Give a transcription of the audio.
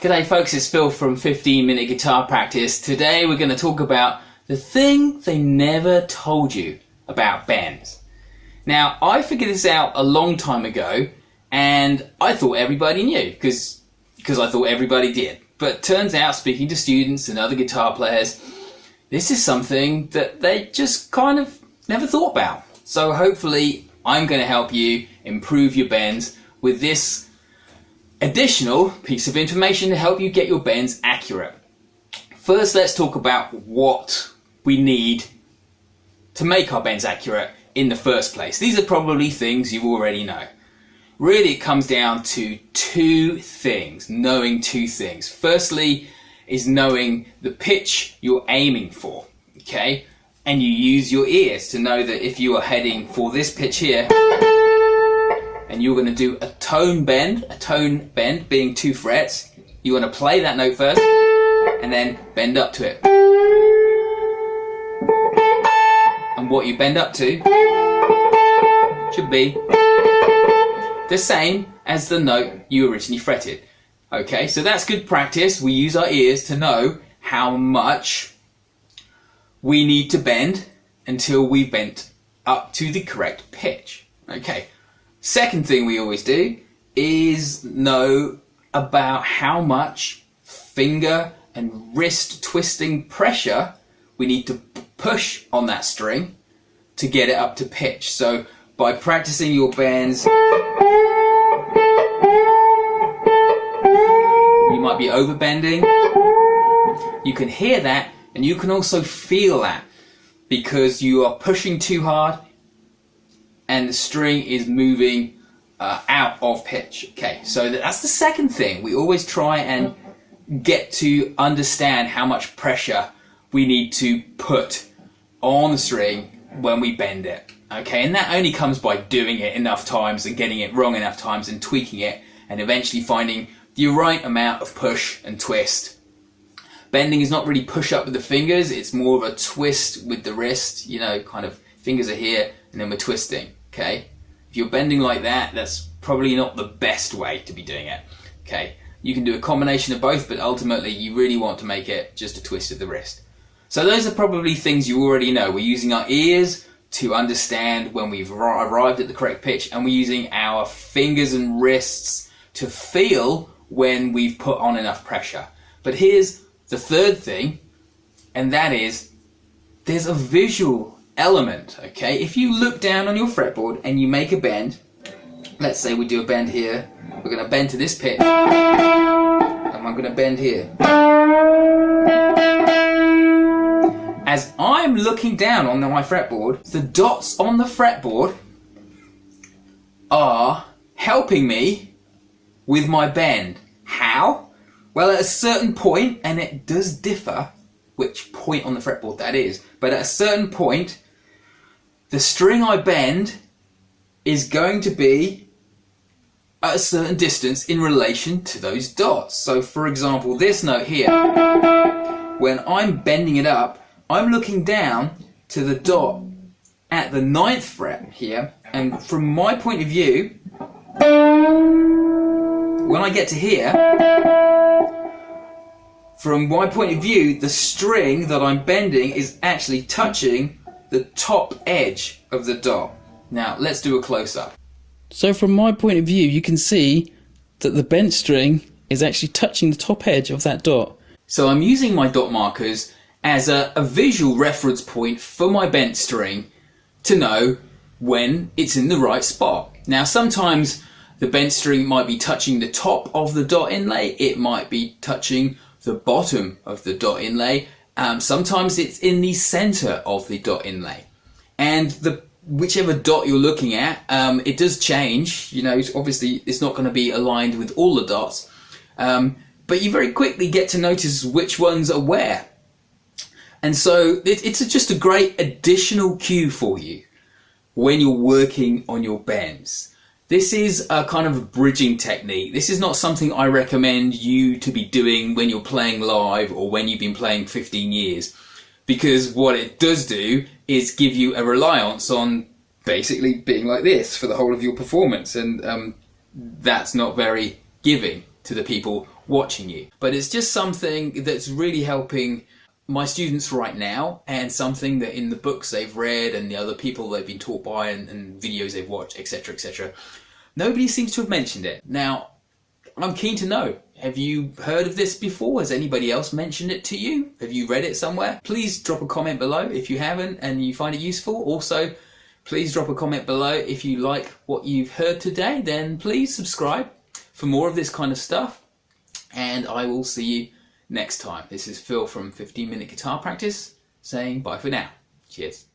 G'day folks, it's Phil from 15 Minute Guitar Practice. Today we're going to talk about the thing they never told you about bends. Now, I figured this out a long time ago and I thought everybody knew because I thought everybody did. But turns out, speaking to students and other guitar players, this is something that they just kind of never thought about. So hopefully I'm going to help you improve your bends with this additional piece of information to help you get your bends accurate. First, let's talk about what we need to make our bends accurate in the first place. These are probably things you already know. Really, it comes down to two things, knowing two things. Firstly is knowing the pitch you're aiming for, okay? And you use your ears to know that if you are heading for this pitch here, and you're going to do a tone bend being 2 frets, you want to play that note first and then bend up to it. And what you bend up to should be the same as the note you originally fretted. Okay, so that's good practice. We use our ears to know how much we need to bend until we've bent up to the correct pitch. Okay. Second thing we always do is know about how much finger and wrist twisting pressure we need to push on that string to get it up to pitch. So by practicing your bends, you might be overbending. You can hear that and you can also feel that because you are pushing too hard and the string is moving out of pitch. Okay, so that's the second thing. We always try and get to understand how much pressure we need to put on the string when we bend it. Okay, and that only comes by doing it enough times and getting it wrong enough times and tweaking it and eventually finding the right amount of push and twist. Bending is not really push up with the fingers, it's more of a twist with the wrist, you know, kind of fingers are here and then we're twisting, okay? If you're bending like that, that's probably not the best way to be doing it, okay? You can do a combination of both, but ultimately you really want to make it just a twist of the wrist. So those are probably things you already know. We're using our ears to understand when we've arrived at the correct pitch, and we're using our fingers and wrists to feel when we've put on enough pressure. But here's the third thing, and that is there's a visual element, okay? If you look down on your fretboard and you make a bend, let's say we do a bend here, we're going to bend to this pitch, and I'm going to bend here. As I'm looking down on my fretboard, the dots on the fretboard are helping me with my bend. How? Well, at a certain point, and it does differ which point on the fretboard that is, but at a certain point, the string I bend is going to be at a certain distance in relation to those dots. So for example, this note here, when I'm bending it up, I'm looking down to the dot at the 9th fret here, and from my point of view, when I get to here, from my point of view, the string that I'm bending is actually touching the top edge of the dot. Now, let's do a close-up. So from my point of view, you can see that the bent string is actually touching the top edge of that dot. So I'm using my dot markers as a visual reference point for my bent string to know when it's in the right spot. Now sometimes the bent string might be touching the top of the dot inlay, it might be touching the bottom of the dot inlay, sometimes it's in the center of the dot inlay. And whichever dot you're looking at, it does change. You know, obviously it's not going to be aligned with all the dots, but you very quickly get to notice which ones are where. And so it's just a great additional cue for you when you're working on your bends. This is a kind of a bridging technique. This is not something I recommend you to be doing when you're playing live or when you've been playing 15 years. Because what it does do is give you a reliance on basically being like this for the whole of your performance. And that's not very giving to the people watching you. But it's just something that's really helping my students right now, and something that in the books they've read and the other people they've been taught by and videos they've watched, etc., etc. Nobody seems to have mentioned it. Now, I'm keen to know, have you heard of this before? Has anybody else mentioned it to you? Have you read it somewhere? Please drop a comment below if you haven't and you find it useful. Also, please drop a comment below if you like what you've heard today. Then please subscribe for more of this kind of stuff. And I will see you next time. This is Phil from 15 Minute Guitar Practice saying bye for now. Cheers.